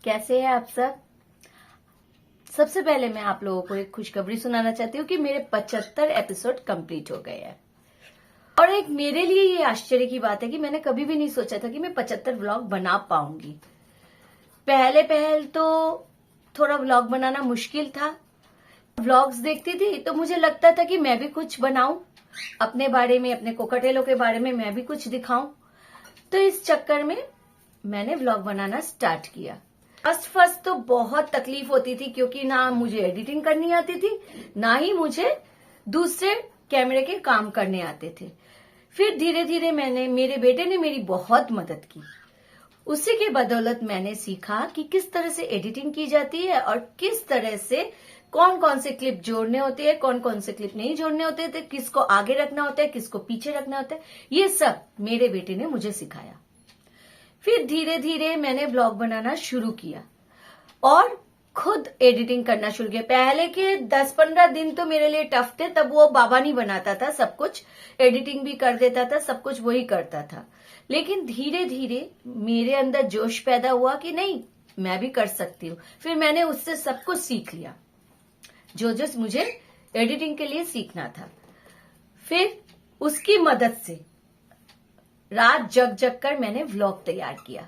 कैसे हैं आप सब। सबसे पहले मैं आप लोगों को एक खुशखबरी सुनाना चाहती हूँ कि मेरे 75 एपिसोड कंप्लीट हो गए हैं। और एक मेरे लिए ये आश्चर्य की बात है कि मैंने कभी भी नहीं सोचा था कि मैं 75 व्लॉग बना पाऊंगी। पहल तो थोड़ा व्लॉग बनाना मुश्किल था। व्लॉग्स देखती थी तो मुझे लगता था कि मैं भी कुछ बनाऊं, अपने बारे में, अपने कोकाटेलों के बारे में मैं भी कुछ दिखाऊं। तो इस चक्कर में मैंने व्लॉग बनाना स्टार्ट किया। फर्स्ट तो बहुत तकलीफ होती थी क्योंकि ना मुझे एडिटिंग करनी आती थी, ना ही मुझे दूसरे कैमरे के काम करने आते थे। फिर धीरे धीरे मेरे बेटे ने मेरी बहुत मदद की। उसी के बदौलत मैंने सीखा कि किस तरह से एडिटिंग की जाती है और किस तरह से कौन कौन से क्लिप जोड़ने होते हैं, कौन कौन से क्लिप नहीं जोड़ने होते थे, किसको आगे रखना होता है, किसको पीछे रखना होता है। ये सब मेरे बेटे ने मुझे सिखाया। फिर धीरे धीरे मैंने ब्लॉग बनाना शुरू किया और खुद एडिटिंग करना शुरू किया। पहले के 10-15 दिन तो मेरे लिए टफ थे, तब वो बाबा नहीं बनाता था, सब कुछ एडिटिंग भी कर देता था, सब कुछ वही करता था। लेकिन धीरे धीरे मेरे अंदर जोश पैदा हुआ कि नहीं, मैं भी कर सकती हूँ। फिर मैंने उससे सब कुछ सीख लिया जो मुझे एडिटिंग के लिए सीखना था। फिर उसकी मदद से रात जग जग कर मैंने व्लॉग तैयार किया।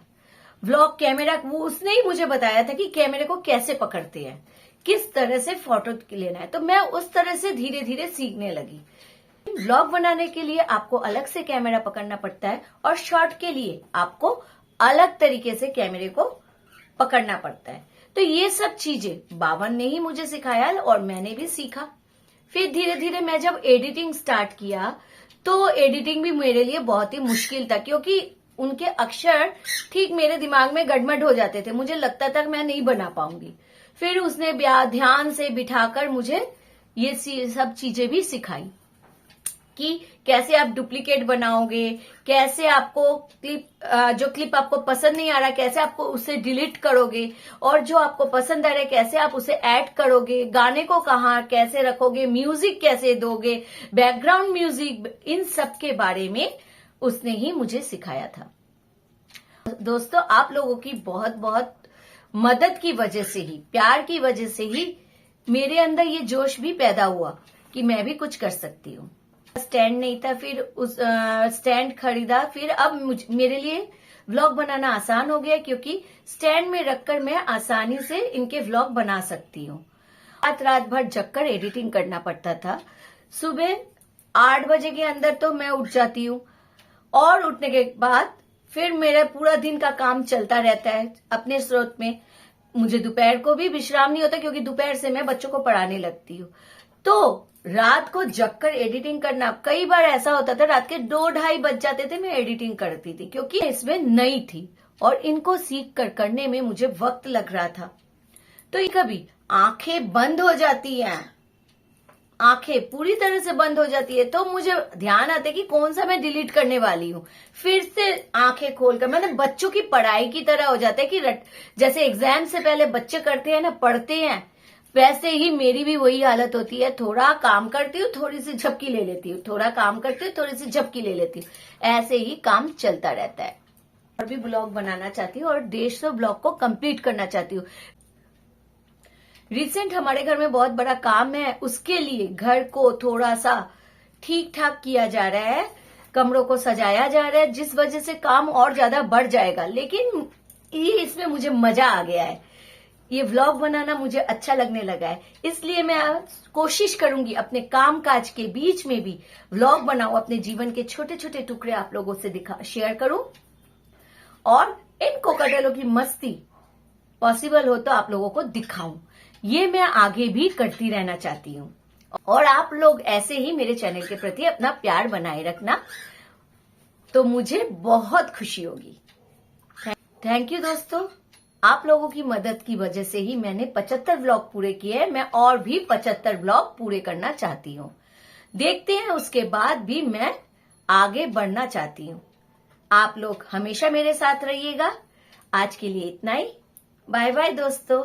व्लॉग कैमरा उसने ही मुझे बताया था कि कैमरे को कैसे पकड़ते हैं, किस तरह से फोटो लेना है। तो मैं उस तरह से धीरे धीरे सीखने लगी। व्लॉग बनाने के लिए आपको अलग से कैमरा पकड़ना पड़ता है और शॉर्ट के लिए आपको अलग तरीके से कैमरे को पकड़ना पड़ता है। तो ये सब चीजें बाबा ने ही मुझे सिखाया और मैंने भी सीखा। फिर धीरे धीरे मैं जब एडिटिंग स्टार्ट किया तो एडिटिंग भी मेरे लिए बहुत ही मुश्किल था क्योंकि उनके अक्षर ठीक मेरे दिमाग में गड़बड़ हो जाते थे। मुझे लगता था कि मैं नहीं बना पाऊंगी। फिर उसने ध्यान से बिठाकर मुझे ये सब चीजें भी सिखाई कि कैसे आप डुप्लीकेट बनाओगे, कैसे आपको जो क्लिप आपको पसंद नहीं आ रहा कैसे आपको उसे डिलीट करोगे, और जो आपको पसंद आ रहा है कैसे आप उसे ऐड करोगे, गाने को कहाँ कैसे रखोगे, म्यूजिक कैसे दोगे, बैकग्राउंड म्यूजिक, इन सब के बारे में उसने ही मुझे सिखाया था। दोस्तों, आप लोगों की बहुत बहुत मदद की वजह से ही, प्यार की वजह से ही मेरे अंदर ये जोश भी पैदा हुआ कि मैं भी कुछ कर सकती हूँ। स्टैंड नहीं था, फिर उस स्टैंड खरीदा। फिर अब मेरे लिए व्लॉग बनाना आसान हो गया क्योंकि स्टैंड में रखकर मैं आसानी से इनके व्लॉग बना सकती हूँ। रात भर जगकर एडिटिंग करना पड़ता था। सुबह 8 बजे के अंदर तो मैं उठ जाती हूँ और उठने के बाद फिर मेरा पूरा दिन का काम चलता रहता है अपने स्रोत में। मुझे दोपहर को भी विश्राम नहीं होता क्योंकि दोपहर से मैं बच्चों को पढ़ाने लगती हूँ। तो रात को जगकर एडिटिंग करना, कई बार ऐसा होता था रात के 2-2:30 बज जाते थे मैं एडिटिंग करती थी क्योंकि इसमें नई थी और इनको सीख कर करने में मुझे वक्त लग रहा था। तो कभी आंखें बंद हो जाती हैं, आंखें पूरी तरह से बंद हो जाती है, तो मुझे ध्यान आता है कि कौन सा मैं डिलीट करने वाली हूँ। फिर से आंखें खोलकर मतलब बच्चों की पढ़ाई की तरह हो जाता है कि जैसे एग्जाम से पहले बच्चे करते हैं ना, पढ़ते हैं, वैसे ही मेरी भी वही हालत होती है। थोड़ा काम करती हूँ, थोड़ी सी झपकी ले लेती हूँ, थोड़ा काम करती हूँ, थोड़ी सी झपकी ले लेती हूँ, ऐसे ही काम चलता रहता है। और भी ब्लॉग बनाना चाहती हूँ और 150 ब्लॉग को कंप्लीट करना चाहती हूँ। रिसेंट हमारे घर में बहुत बड़ा काम है, उसके लिए घर को थोड़ा सा ठीक ठाक किया जा रहा है, कमरों को सजाया जा रहा है, जिस वजह से काम और ज्यादा बढ़ जाएगा। लेकिन ये इसमें मुझे मजा आ गया है, ये व्लॉग बनाना मुझे अच्छा लगने लगा है, इसलिए मैं कोशिश करूंगी अपने काम काज के बीच में भी व्लॉग बनाऊं, अपने जीवन के छोटे छोटे टुकड़े आप लोगों से शेयर करूं और इन कोकाटेलों की मस्ती पॉसिबल हो तो आप लोगों को दिखाऊं। ये मैं आगे भी करती रहना चाहती हूँ और आप लोग ऐसे ही मेरे चैनल के प्रति अपना प्यार बनाए रखना तो मुझे बहुत खुशी होगी। थैंक यू दोस्तों, आप लोगों की मदद की वजह से ही मैंने 75 व्लॉग पूरे किए हैं। मैं और भी 75 व्लॉग पूरे करना चाहती हूँ। देखते हैं उसके बाद भी मैं आगे बढ़ना चाहती हूँ। आप लोग हमेशा मेरे साथ रहिएगा। आज के लिए इतना ही। बाय बाय दोस्तों।